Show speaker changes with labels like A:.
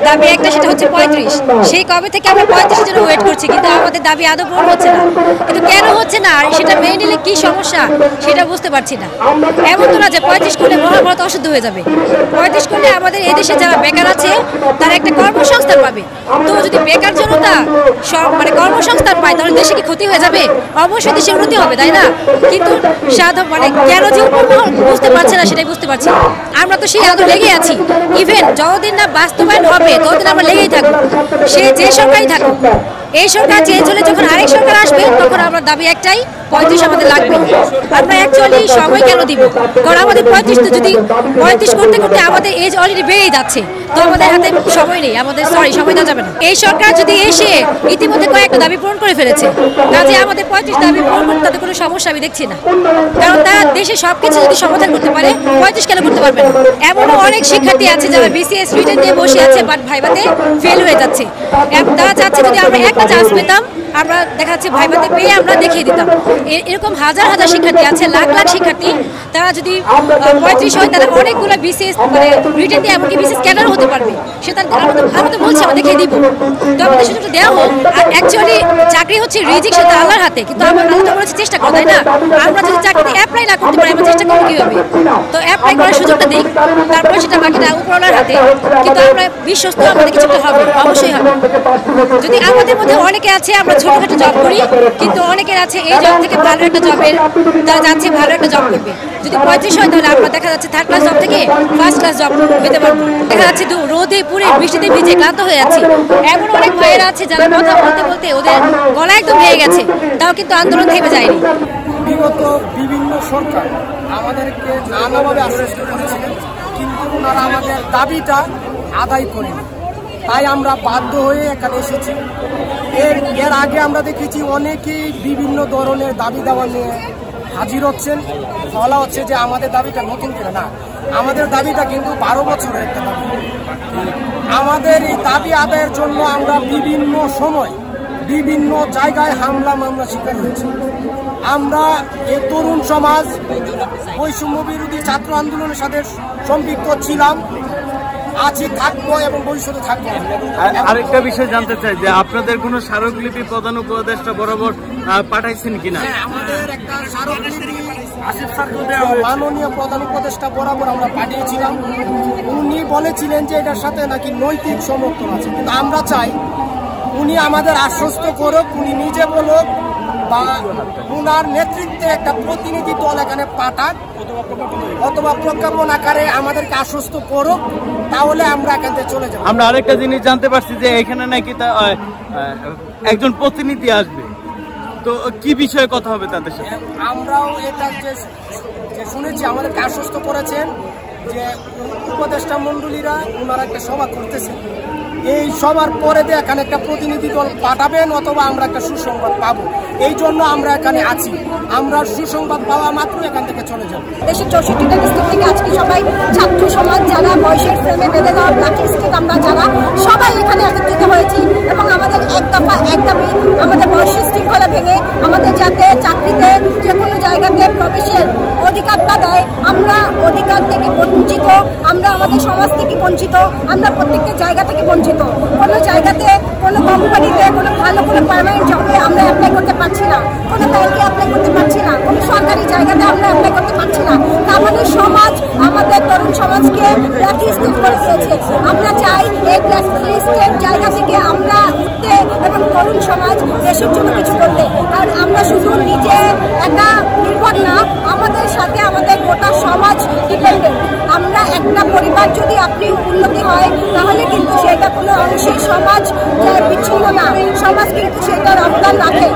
A: দাবি একটা, সেটা হচ্ছে 35। সেই কবে থেকে আমরা 35 জন্য ওয়েট করছি, কিন্তু আমাদের দাবি আদৌ পূরণ হচ্ছে না। কিন্তু কেন হচ্ছে না আর সেটা মেনে নিলে কি সমস্যা সেটা বুঝতে পারছি না। এমন তো না যে 35 করলে মহাভারত অশুদ্ধ হয়ে যাবে। 35 করলে আমাদের এদেশে যারা বেকার আছে তারা একটা কর্মসংস্থান পাবে। তো যদি বেকার জনতা সব কর্মসংস্থান পায় তাহলে দেশে কি ক্ষতি হয়ে যাবে? অবশ্যই দেশে উন্নতি হবে, তাই না? কিন্তু কেন যে উপমহল বুঝতে পারছে না সেটাই বুঝতে পারছি। আমরা তো সেই আদৌ লেগে আছি। ইভেন যতদিন না বাস্তবায়ন হবে ততদিন আমরা লেগেই থাকবো, সে যে সরকারই থাকুক। এই সরকার চেঞ্জ হলে যখন আরেক সরকার আসবে তখন আমার দাবি একটাই, 35 আমাদের লাগবে। আমরা অ্যাকচুয়ালি সময় কেন দিব? কারণ আমাদের 35 তো যদি 35 করতে করতে আমাদের এজ অলরেডি বেড়েই যাচ্ছে, তো আমাদের হাতে সময় নেই, আমাদের সময় দেওয়া যাবে না। এই সরকার যদি এসে ইতিমধ্যে কয়েকটা দাবি পূরণ করে ফেলেছে, কাজে আমাদের 35 দাবি পূরণ করতে তাদের কোনো সমস্যা আমি দেখছি না। কারণ তারা দেশে সবকিছু যদি সমাধান করতে পারে 35 কেন করতে পারবে না? এমনও অনেক শিক্ষার্থী আছে যারা BCS রিটেন দিয়ে বসে আছে, বাট ভাইভাতে ফেল হয়ে যাচ্ছে। তারা চাচ্ছে যদি আমরা একটা চান্স পেতাম, আমরা দেখা যাচ্ছে ভাইভাতে পেয়ে আমরা দেখিয়ে দিতাম। এরকম হাজার হাজার শিক্ষার্থী আছে, লাখ লাখ শিক্ষার্থী। তারা যদি 35 হয় তারা অনেকগুলো BCS রিটেন দিয়ে এমনকি BCS ক্যাডার হতে পারবে। সেটা আমরা তো বলছি আমরা দেখিয়ে দিব। তো আমাদের সুযোগটা দেওয়া হোক। অ্যাকচুয়ালি চাকরি হচ্ছে রিজিক, সেটা আল্লাহর হাতে, কিন্তু আমরা আল্লাহ তো বলেছি চেষ্টা করো, তাই না? আমরা যদি চাকরিতে অ্যাপ্লাই না করতে পারি আমরা চেষ্টা করবো কীভাবে? তো অ্যাপ্লাই করার সুযোগটা দিই, তারপরে সেটা বাকিটা উপরওয়ালার হাতে। কিন্তু আমরা বিশ্বস্ত, আমাদের কিছুটা হবে, অবশ্যই হবে। যদি আমাদের মধ্যে অনেকে আছে আমরা ছোটখাটো জব করি, কিন্তু অনেকের আছে এই জব থেকে ভালো একটা জবের তারা যাচ্ছে, ভালো একটা জব করবে। যদি 35 হয় তাহলে আমরা দেখা যাচ্ছে 3rd ক্লাস জব থেকে 1st ক্লাস জব পেতে পারবো। দেখা যাচ্ছে রোদে পুরে বৃষ্টিতে ভিজে ক্লান্ত হয়ে যাচ্ছে। এমন অনেক ভাইয়েরা আছে যারা কথা বলতে বলতে ওদের গলা একদম ভেঙে গেছে, তাও কিন্তু আন্দোলন থেমে যায়নি।
B: বিগত বিভিন্ন সরকার আমাদেরকে নানাভাবে আশ্বস্ত করেছিলেন, কিন্তু ওনারা আমাদের দাবিটা আদায় করেনি। তাই আমরা বাধ্য হয়ে এখানে এসেছি। এর আগে আমরা দেখেছি অনেকেই বিভিন্ন ধরনের দাবি দাওয়া নিয়ে হাজির হচ্ছেন। বলা হচ্ছে যে আমাদের দাবিটা নতুন করে না, আমাদের দাবিটা কিন্তু 12 বছরের একটা দাবি। আমাদের এই দাবি আদায়ের জন্য আমরা বিভিন্ন সময় বিভিন্ন জায়গায় হামলা মামলা শিকার হয়েছি। আমরা এই তরুণ সমাজ বৈষম্য বিরোধী ছাত্র আন্দোলনের সাথে সম্পৃক্ত ছিলাম, আছি, থাকবো এবং ভবিষ্যতে থাকবো।
C: আরেকটা বিষয় জানতে চাই যে আপনাদের কোনো স্মারকলিপি প্রধান উপদেষ্টা বরাবর পাঠাইছেন কিনা?
B: আমাদের একটা স্মারকলিপি মাননীয় প্রধান উপদেষ্টা বরাবর আমরা পাঠিয়েছিলাম। উনি বলেছিলেন যে এটার সাথে নাকি নৈতিক সমর্থন আছে, কিন্তু আমরা চাই উনি আমাদের আশ্বস্ত করুক, উনি নিজে বলুক বা উনার নেতৃত্বে একটা প্রতিনিধি দল এখানে পাঠাক অথবা প্রজ্ঞাপন আকারে আমাদেরকে আশ্বস্ত করুক, তাহলে আমরা এখান থেকে চলে যাব।
C: আমরা আরেকটা জিনিস জানতে পারছি যে এখানে নাকি একজন প্রতিনিধি আসবে, তো কি বিষয়ে কথা হবে তাদের সাথে?
B: আমরাও এটা যে শুনেছি, আমাদেরকে আশ্বস্ত করেছেন যে উপদেষ্টা মন্ডলীরা ওনারা একটা সভা করতেছেন, এই সবার পরে দিয়ে এখানে একটা প্রতিনিধি দল পাঠাবেন অথবা আমরা একটা সুসংবাদ পাবো। এই জন্য আমরা এখানে আছি। আমরা সুসংবাদ পাওয়া মাত্র এখান থেকে চলে যাব।
D: দেশের 64টা ডিস্ট্রিক্ট থেকে আজকে সবাই ছাত্র সমাজ যারা বয়সের ফ্রেমে বেঁধে দেওয়া লাঠি স্টেট আমরা যারা সবাই এখানে একত্রিত হয়েছি এবং আমাদের এক দাবি আমাদের বয়সের শৃঙ্খলা ভেঙে আমাদের যাতে চাকরিতে যে কোনো জায়গাতে প্রবেশের অধিকারটা দেয়। আমরা অধিকার থেকে বঞ্চিত, আমরা আমাদের সমাজ থেকে বঞ্চিত, আমরা প্রত্যেকটা জায়গা থেকে বঞ্চিত। কোনো জায়গাতে কোনো কোম্পানিতে কোনো ভালো কোনো পার্মানেন্ট জবে আমরা অ্যাপ্লাই করতে পারছি না, কোনো ব্যাংকে অ্যাপ্লাই করতে পারছি না, কোনো সরকারি জায়গাতে আমরা অ্যাপ্লাই করতে পারছি না। আমাদের সমাজ, আমাদের তরুণ সমাজকে ব্ল্যাক লিস্টেড করে দিয়েছে। আমরা চাই এই ব্ল্যাক লিস্টেড জায়গা থেকে আমরা উঠতে এবং তরুণ সমাজ দেশের জন্য কিছু করতে। আর আমরা শুধু নিজে একা নির্ভর না, আমাদের সাথে আমাদের গোটা সমাজ ডিপেন্ডেন্ট। আমরা একটা পরিবার যদি আপনি উন্নতি হয় তাহলে কিন্তু সেটা কোনো অংশেই সমাজ বিচ্ছিন্ন না, সমাজ কিন্তু সেটার অবদান রাখে।